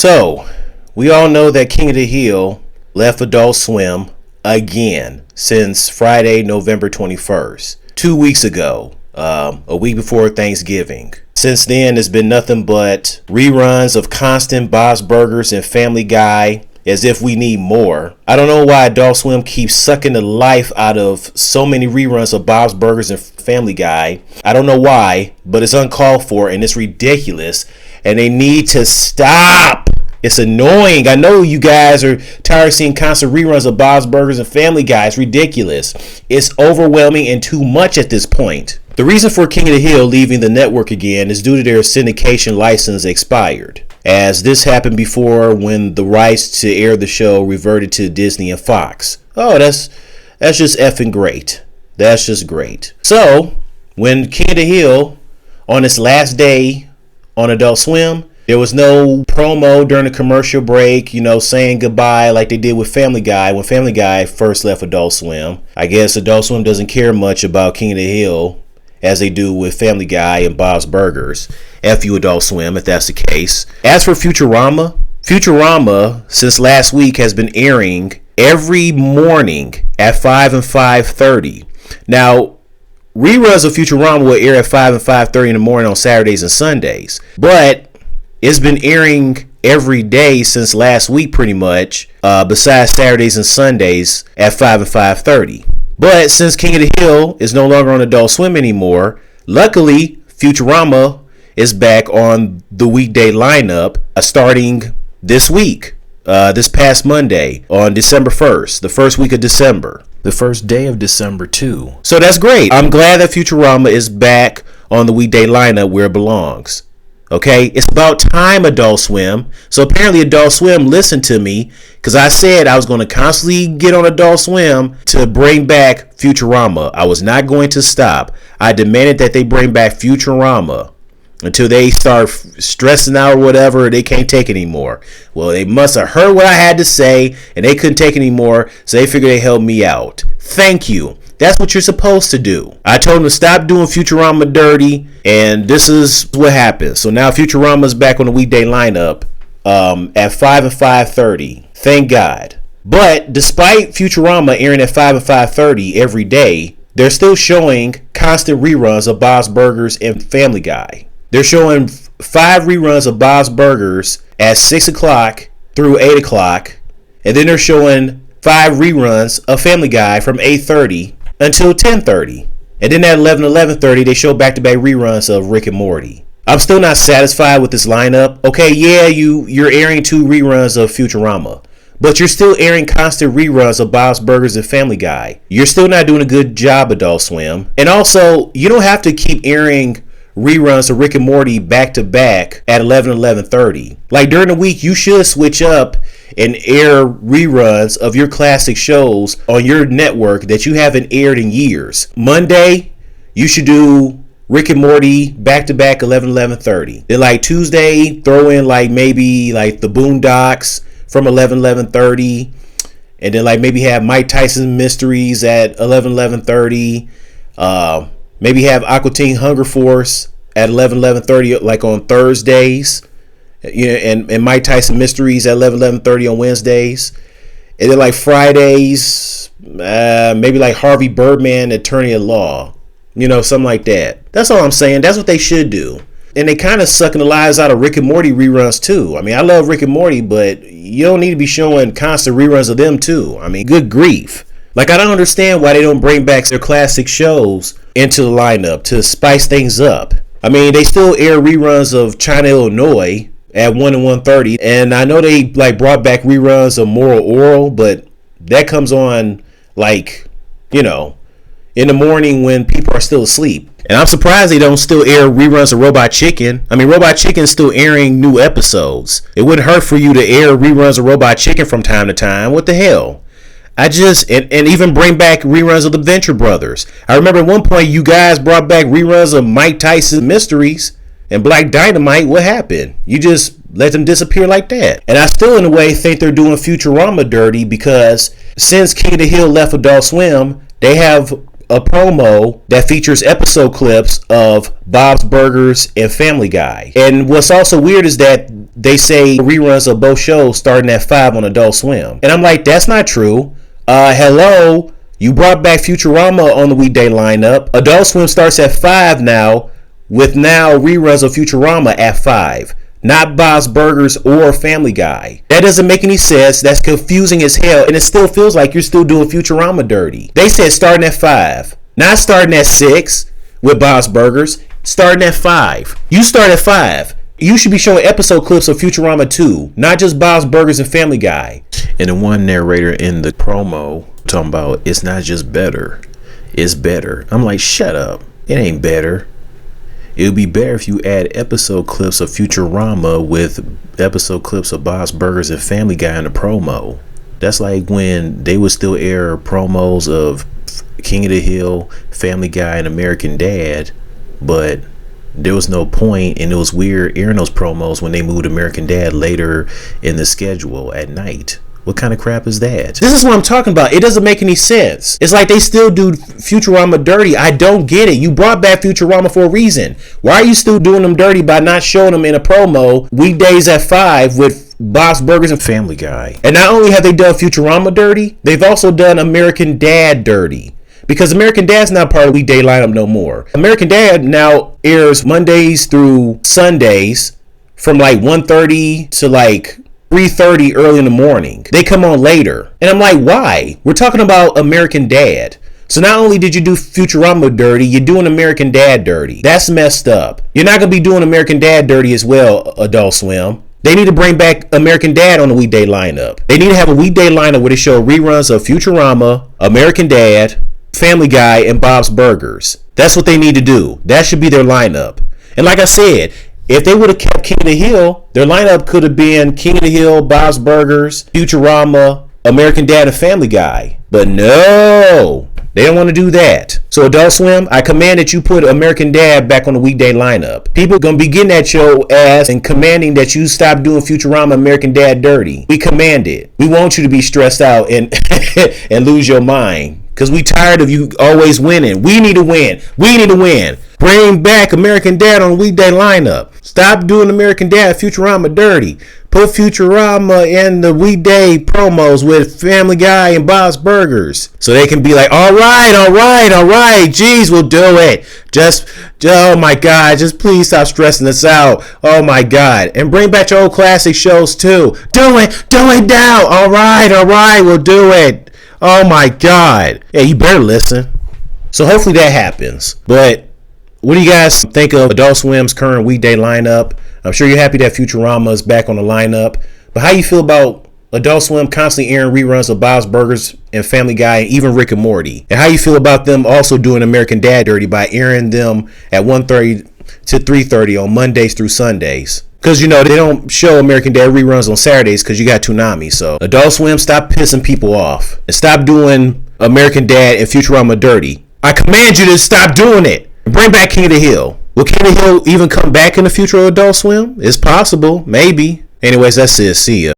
So, we all know that King of the Hill left Adult Swim again since Friday, November 21st. 2 weeks ago, a week before Thanksgiving. Since then, it's been nothing but reruns of constant Bob's Burgers and Family Guy, as if we need more. I don't know why Adult Swim keeps sucking the life out of so many reruns of Bob's Burgers and Family Guy. I don't know why, but it's uncalled for and it's ridiculous. And they need to stop. It's annoying. I know you guys are tired of seeing constant reruns of Bob's Burgers and Family Guy. It's ridiculous. It's overwhelming and too much at this point. The reason for King of the Hill leaving the network again is due to their syndication license expired. As this happened before when the rights to air the show reverted to Disney and Fox. Oh, that's just effing great. That's just great. So, when King of the Hill, on its last day on Adult Swim, there was no promo during the commercial break, saying goodbye like they did with Family Guy when Family Guy first left Adult Swim. I guess Adult Swim doesn't care much about King of the Hill as they do with Family Guy and Bob's Burgers. F you, Adult Swim, if that's the case. As for Futurama, since last week, has been airing every morning at 5 and 5:30. Now, reruns of Futurama will air at 5 and 5:30 in the morning on Saturdays and Sundays. But it's been airing every day since last week, pretty much, besides Saturdays and Sundays at 5 and 5:30. But since King of the Hill is no longer on Adult Swim anymore, luckily, Futurama is back on the weekday lineup starting this week, this past Monday on December 1st, the first week of December. The first day of December, too. So that's great. I'm glad that Futurama is back on the weekday lineup where it belongs. Okay, it's about time, Adult Swim. So apparently Adult Swim listened to me because I said I was going to constantly get on Adult Swim to bring back Futurama. I was not going to stop. I demanded that they bring back Futurama until they start stressing out or whatever. They can't take it anymore. Well, they must have heard what I had to say and they couldn't take it anymore. So they figured they'd help me out. Thank you. That's what you're supposed to do. I told them to stop doing Futurama dirty, and this is what happens. So now Futurama's back on the weekday lineup at 5 and 5:30. Thank God. But despite Futurama airing at 5 and 5:30 every day, they're still showing constant reruns of Bob's Burgers and Family Guy. They're showing 5 reruns of Bob's Burgers at 6 o'clock through 8 o'clock, and then they're showing 5 reruns of Family Guy from 8:30 until 10:30. And then at 11:30, they show back-to-back reruns of Rick and Morty. I'm still not satisfied with this lineup. Okay, yeah, you're airing 2 reruns of Futurama, but you're still airing constant reruns of Bob's Burgers and Family Guy. You're still not doing a good job, Adult Swim. And also, you don't have to keep airing reruns of Rick and Morty back-to-back at 11:30. Like, during the week, you should switch up and air reruns of your classic shows on your network that you haven't aired in years. Monday, you should do Rick and Morty back-to-back 11:30. Then like Tuesday, throw in like maybe like the Boondocks from 11:30. And then like maybe have Mike Tyson Mysteries at 11:30. Maybe have Aqua Teen Hunger Force at 11:30 like on Thursdays. And Mike Tyson Mysteries at 11:30 on Wednesdays. And then like Fridays, maybe like Harvey Birdman, Attorney at Law. Something like that. That's all I'm saying. That's what they should do. And they kind of sucking the lives out of Rick and Morty reruns too. I mean, I love Rick and Morty, but you don't need to be showing constant reruns of them too. I mean, good grief. Like, I don't understand why they don't bring back their classic shows into the lineup to spice things up. I mean, they still air reruns of China, Illinois at 1 and 1:30, and I know they like brought back reruns of Moral Oral, but that comes on like, in the morning when people are still asleep. And I'm surprised they don't still air reruns of Robot Chicken. I mean, Robot Chicken is still airing new episodes. It wouldn't hurt for you to air reruns of Robot Chicken from time to time. What the hell? And even bring back reruns of the Venture Brothers. I remember at one point you guys brought back reruns of Mike Tyson Mysteries and Black Dynamite. What happened? You just let them disappear like that. And I still in a way think they're doing Futurama dirty because since King of the Hill left Adult Swim, they have a promo that features episode clips of Bob's Burgers and Family Guy. And what's also weird is that they say reruns of both shows starting at 5 on Adult Swim. And I'm like, that's not true. Hello, you brought back Futurama on the weekday lineup. Adult Swim starts at 5 now, with now reruns of Futurama at 5. Not Bob's Burgers or Family Guy. That doesn't make any sense. That's confusing as hell. And it still feels like you're still doing Futurama dirty. They said starting at 5. Not starting at 6 with Bob's Burgers. Starting at 5. You start at 5. You should be showing episode clips of Futurama too. Not just Bob's Burgers and Family Guy. And the one narrator in the promo talking about it's not just better. It's better. I'm like, shut up. It ain't better. It would be better if you add episode clips of Futurama with episode clips of Bob's Burgers and Family Guy in the promo. That's like when they would still air promos of King of the Hill, Family Guy, and American Dad, but there was no point, and it was weird airing those promos when they moved American Dad later in the schedule at night. What kind of crap is that? This is what I'm talking about. It doesn't make any sense. It's like they still do Futurama dirty. I don't get it. You brought back Futurama for a reason. Why are you still doing them dirty by not showing them in a promo weekdays at 5 with Bob's Burgers and Family Guy? And not only have they done Futurama dirty, they've also done American Dad dirty. Because American Dad's not part of the weekday lineup no more. American Dad now airs Mondays through Sundays from like 1:30 to like 3:30 early in the morning. They come on later. And I'm like, why? We're talking about American Dad. So not only did you do Futurama dirty, you're doing American Dad dirty. That's messed up. You're not going to be doing American Dad dirty as well, Adult Swim. They need to bring back American Dad on the weekday lineup. They need to have a weekday lineup where they show reruns of Futurama, American Dad, Family Guy, and Bob's Burgers. That's what they need to do. That should be their lineup. And like I said, if they would have kept King of the Hill, their lineup could have been King of the Hill, Bob's Burgers, Futurama, American Dad, and Family Guy. But no, they don't want to do that. So Adult Swim, I command that you put American Dad back on the weekday lineup. People are going to be getting at your ass and commanding that you stop doing Futurama, American Dad dirty. We command it. We want you to be stressed out and and lose your mind. Because we tired of you always winning. We need to win. We need to win. Bring back American Dad on the weekday lineup. Stop doing American Dad Futurama dirty. Put Futurama in the weekday promos with Family Guy and Bob's Burgers. So they can be like, all right. Geez, we'll do it. Oh my God. Just please stop stressing us out. Oh my God. And bring back your old classic shows too. Do it now. All right. We'll do it. Oh my God. Yeah, you better listen. So hopefully that happens. But what do you guys think of Adult Swim's current weekday lineup? I'm sure you're happy that Futurama is back on the lineup. But how you feel about Adult Swim constantly airing reruns of Bob's Burgers and Family Guy and even Rick and Morty? And how you feel about them also doing American Dad dirty by airing them at 1:30 to 3:30 on Mondays through Sundays? Because, you know, they don't show American Dad reruns on Saturdays because you got Toonami. So Adult Swim, stop pissing people off. And stop doing American Dad and Futurama dirty. I command you to stop doing it. Bring back King of the Hill. Will King of the Hill even come back in the future of Adult Swim? It's possible. Maybe. Anyways, that's it. See ya.